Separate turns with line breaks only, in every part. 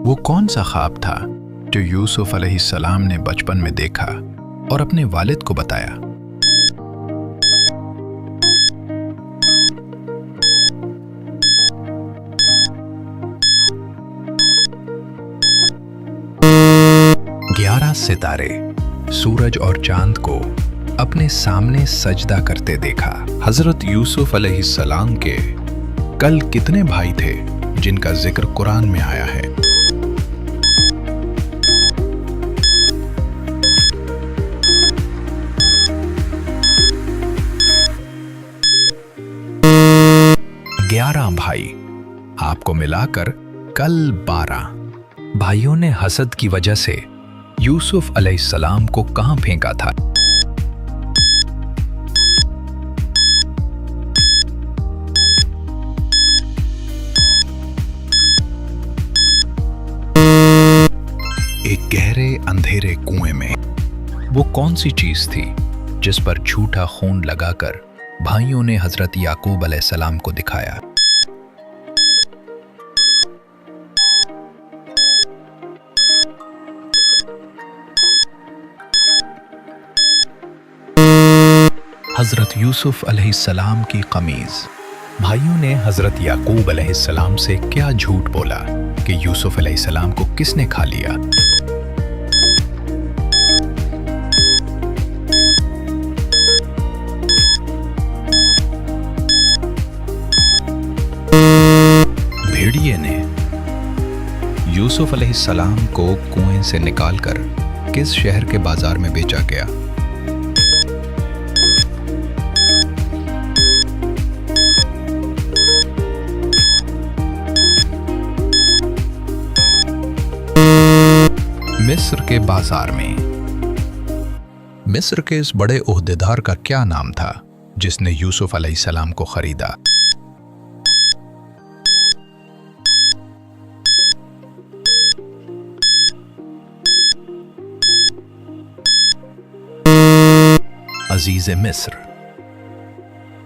وہ کون سا خواب تھا جو یوسف علیہ السلام نے بچپن میں دیکھا اور اپنے والد کو بتایا؟ گیارہ ستارے سورج اور چاند کو اپنے سامنے سجدہ کرتے دیکھا۔ حضرت یوسف علیہ السلام کے کل کتنے بھائی تھے جن کا ذکر قرآن میں آیا ہے؟ گیارہ بھائی، آپ کو ملا کر کل 12۔ بھائیوں نے حسد کی وجہ سے یوسف علیہ السلام کو کہاں پھینکا تھا؟ ایک گہرے اندھیرے کنویں میں۔ وہ کون سی چیز تھی جس پر جھوٹا خون لگا کر بھائیوں نے حضرت یعقوب علیہ السلام کو دکھایا؟ حضرت یوسف علیہ السلام کی قمیض۔ بھائیوں نے حضرت یعقوب علیہ السلام سے کیا جھوٹ بولا کہ یوسف علیہ السلام کو کس نے کھا لیا؟ بھیڑیے نے یوسف علیہ السلام کو کنویں سے نکال کر کس شہر کے بازار میں بیچا گیا؟ مصر کے بازار میں۔ مصر کے اس بڑے عہدیدار کا کیا نام تھا جس نے یوسف علیہ السلام کو خریدا؟ عزیز مصر۔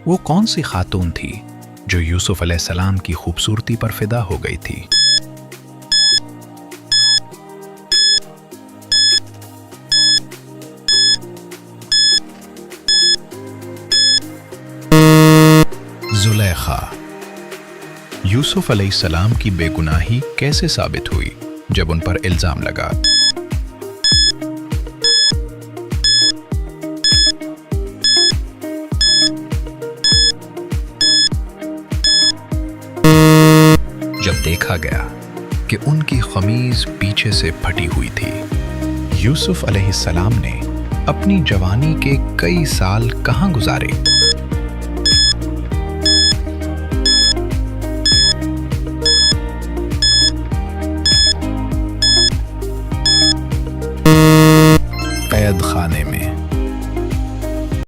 وہ کون سی خاتون تھی جو یوسف علیہ السلام کی خوبصورتی پر فدا ہو گئی تھی؟ زلیخا۔ یوسف علیہ السلام کی بے گناہی کیسے ثابت ہوئی جب ان پر الزام لگا؟ جب دیکھا گیا کہ ان کی قمیض پیچھے سے پھٹی ہوئی تھی۔ یوسف علیہ السلام نے اپنی جوانی کے کئی سال کہاں گزارے؟ قید خانے۔